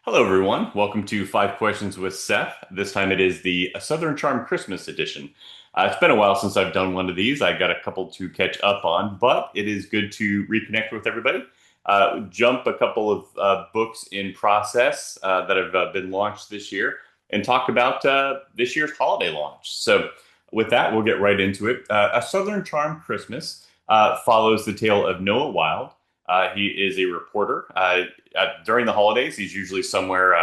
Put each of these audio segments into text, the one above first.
Hello, everyone. Welcome to Five Questions with Seth. This time it is the Southern Charm Christmas edition. It's been a while since I've done one of these. I got a couple to catch up on, but it is good to reconnect with everybody. Jump a couple of books in process that have been launched this year and talk about this year's holiday launch. So, with that, we'll get right into it. A Southern Charm Christmas follows the tale of Noah Wild. He is a reporter. During the holidays, he's usually somewhere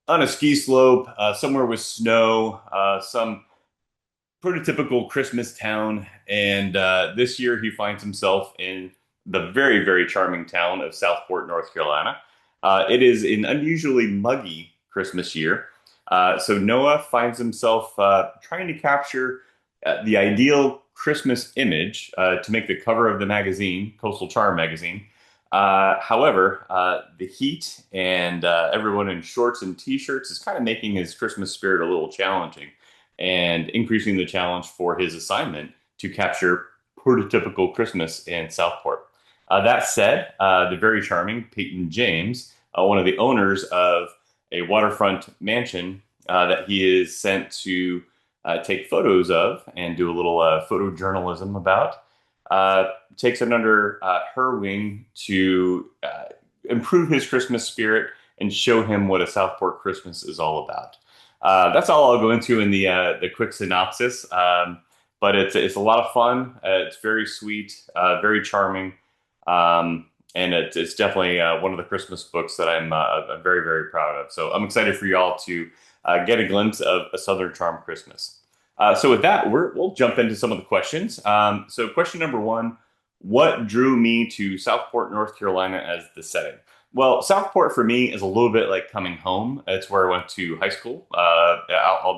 on a ski slope, somewhere with snow, some prototypical Christmas town. And this year, he finds himself in the very, very charming town of Southport, North Carolina. It is an unusually muggy Christmas year. So Noah finds himself trying to capture the ideal Christmas image to make the cover of the magazine, Coastal Charm magazine. However, the heat and everyone in shorts and t-shirts is kind of making his Christmas spirit a little challenging and increasing the challenge for his assignment to capture prototypical Christmas in Southport. That said, the very charming Peyton James, one of the owners of a waterfront mansion that he is sent to take photos of and do a little photojournalism about, takes it under her wing to improve his Christmas spirit and show him what a Southport Christmas is all about. That's all I'll go into in the quick synopsis. But it's a lot of fun. It's very sweet, very charming, and it's definitely one of the Christmas books that I'm very, very proud of. So I'm excited for y'all to get a glimpse of a Southern Charm Christmas. So with that, we'll jump into some of the questions. So question number one, what drew me to Southport, North Carolina as the setting? Well, Southport for me is a little bit like coming home. It's where I went to high school,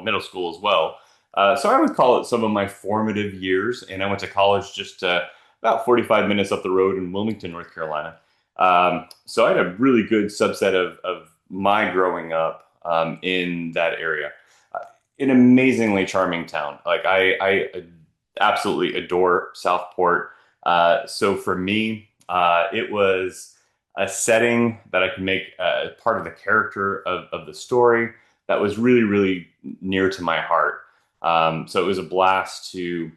middle school as well. So I would call it some of my formative years. And I went to college just about 45 minutes up the road in Wilmington, North Carolina. So I had a really good subset of my growing up in that area. An amazingly charming town. Like I absolutely adore Southport. So for me, it was a setting that I could make part of the character of the story that was really, really near to my heart. So it was a blast to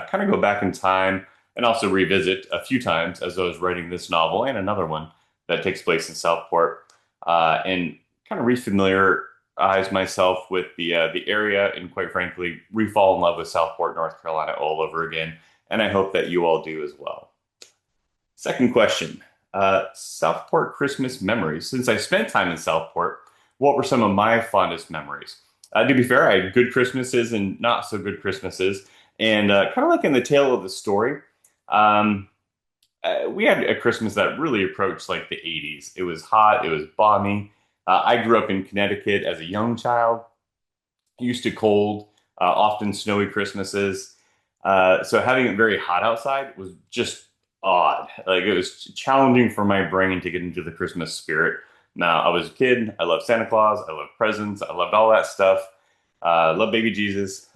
kind of go back in time and also revisit a few times as I was writing this novel and another one that takes place in Southport, and kind of refamiliarize myself with the area and quite frankly refall in love with Southport, North Carolina all over again. And I hope that you all do as well. Second question, Southport Christmas memories. Since I spent time in Southport, what were some of my fondest memories? To be fair, I had good Christmases and not so good Christmases. And kind of like in the tale of the story, um, we had a Christmas that really approached like the 80s. It was hot, it was balmy. I grew up in Connecticut as a young child, used to cold, often snowy Christmases. So having it very hot outside was just odd. Like it was challenging for my brain to get into the Christmas spirit. Now, I was a kid. I loved Santa Claus. I loved presents. I loved all that stuff. I loved baby Jesus.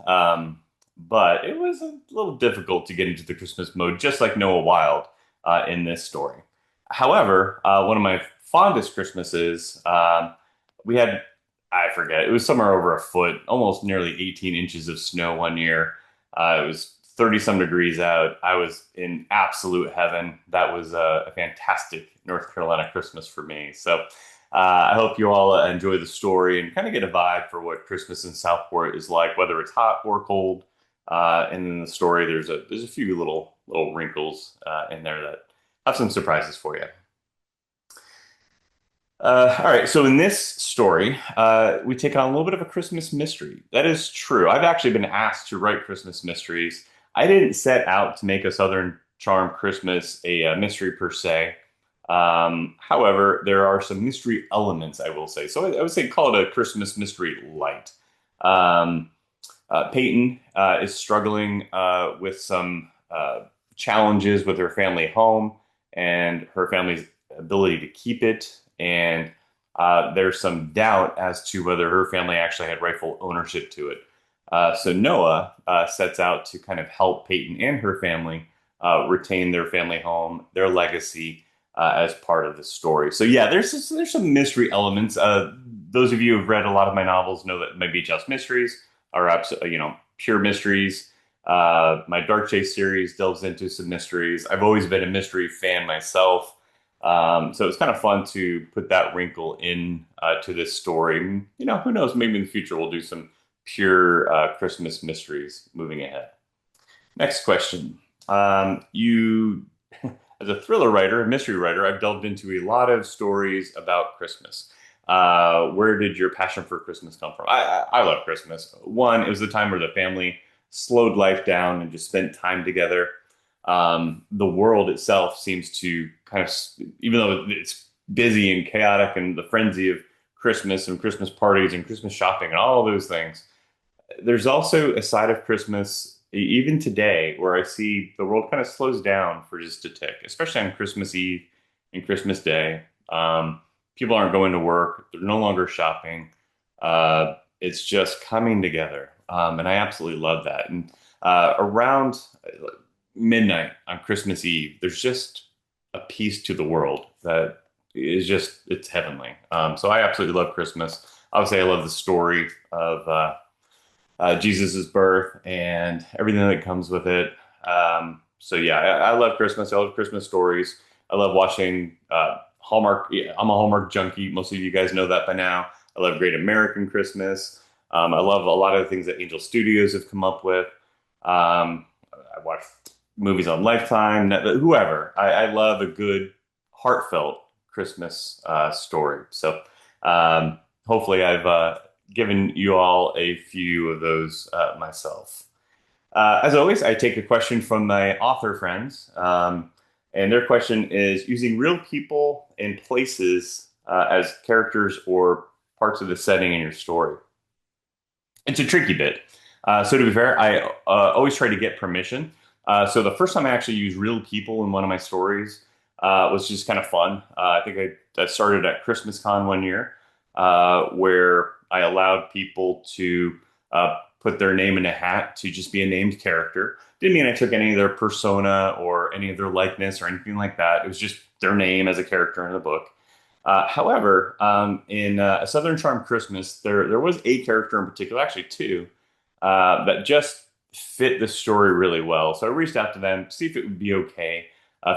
But it was a little difficult to get into the Christmas mode, just like Noah Wild in this story. However, one of my fondest Christmases, we had, I forget, it was somewhere over a foot, almost nearly 18 inches of snow one year. It was 30 some degrees out. I was in absolute heaven. That was a fantastic North Carolina Christmas for me. So I hope you all enjoy the story and kind of get a vibe for what Christmas in Southport is like, whether it's hot or cold. And in the story, there's a few little wrinkles in there that have some surprises for you. All right, so in this story, we take on a little bit of a Christmas mystery. That is true. I've actually been asked to write Christmas mysteries. I didn't set out to make a Southern Charm Christmas a mystery per se. However, there are some mystery elements, I will say. So I would say call it a Christmas mystery light. Um, Peyton is struggling with some challenges with her family home and her family's ability to keep it. And there's some doubt as to whether her family actually had rightful ownership to it. So Noah sets out to kind of help Peyton and her family retain their family home, their legacy, as part of the story. So yeah, there's some mystery elements. Those of you who've read a lot of my novels know that my beach house mysteries are pure mysteries. My Dark Chase series delves into some mysteries. I've always been a mystery fan myself. So it's kind of fun to put that wrinkle in to this story. You know, who knows? Maybe in the future we'll do some pure Christmas mysteries moving ahead. Next question. You, as a thriller writer, a mystery writer, I've delved into a lot of stories about Christmas. Where did your passion for Christmas come from? I love Christmas. One, it was the time where the family slowed life down and just spent time together. The world itself seems to kind of, even though it's busy and chaotic and the frenzy of Christmas and Christmas parties and Christmas shopping and all of those things, there's also a side of Christmas, even today, where I see the world kind of slows down for just a tick, especially on Christmas Eve and Christmas Day. People aren't going to work, they're no longer shopping. It's just coming together. And I absolutely love that. And around midnight on Christmas Eve, there's just a peace to the world that is just, it's heavenly. So I absolutely love Christmas. Obviously, I love the story of Jesus's birth and everything that comes with it. So yeah, I love Christmas. I love Christmas stories. I love watching Hallmark. Yeah, I'm a Hallmark junkie. Most of you guys know that by now. I love Great American Christmas. I love a lot of the things that Angel Studios have come up with. I watch movies on Lifetime, whoever. I love a good, heartfelt Christmas story. So hopefully I've given you all a few of those myself. As always, I take a question from my author friends, and their question is using real people and places as characters or parts of the setting in your story. It's a tricky bit. So to be fair, I always try to get permission. So the first time I actually used real people in one of my stories was just kind of fun. I think that started at Christmas Con one year, where I allowed people to put their name in a hat to just be a named character. Didn't mean I took any of their persona or any of their likeness or anything like that. It was just their name as a character in the book. However, in A Southern Charm Christmas, there was a character in particular, actually two, that just fit the story really well. So I reached out to them, see if it would be okay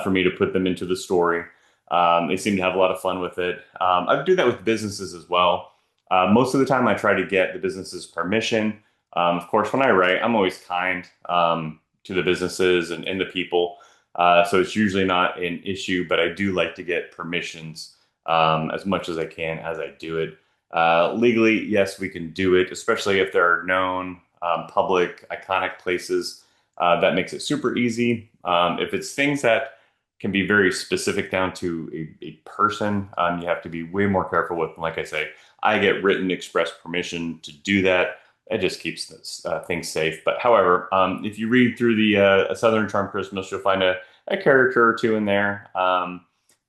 for me to put them into the story. They seem to have a lot of fun with it. I do that with businesses as well. Most of the time, I try to get the business's permission. Of course, when I write, I'm always kind to the businesses and the people. So it's usually not an issue, but I do like to get permissions as much as I can as I do it. Legally, yes, we can do it, especially if there are known public, iconic places. That makes it super easy. If it's things that can be very specific down to a person, you have to be way more careful with. Like I say, I get written express permission to do that. It just keeps things safe. But however, if you read through the A Southern Charm Christmas, you'll find a character or two in there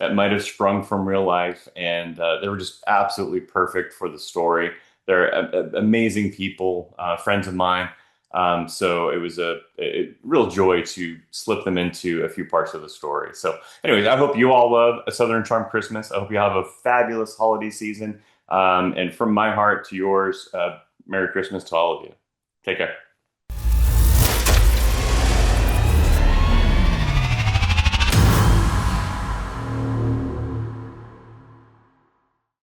that might have sprung from real life, and they were just absolutely perfect for the story. They're amazing people, friends of mine. So it was a real joy to slip them into a few parts of the story. So, anyways, I hope you all love A Southern Charm Christmas. I hope you have a fabulous holiday season. And from my heart to yours, Merry Christmas to all of you. Take care.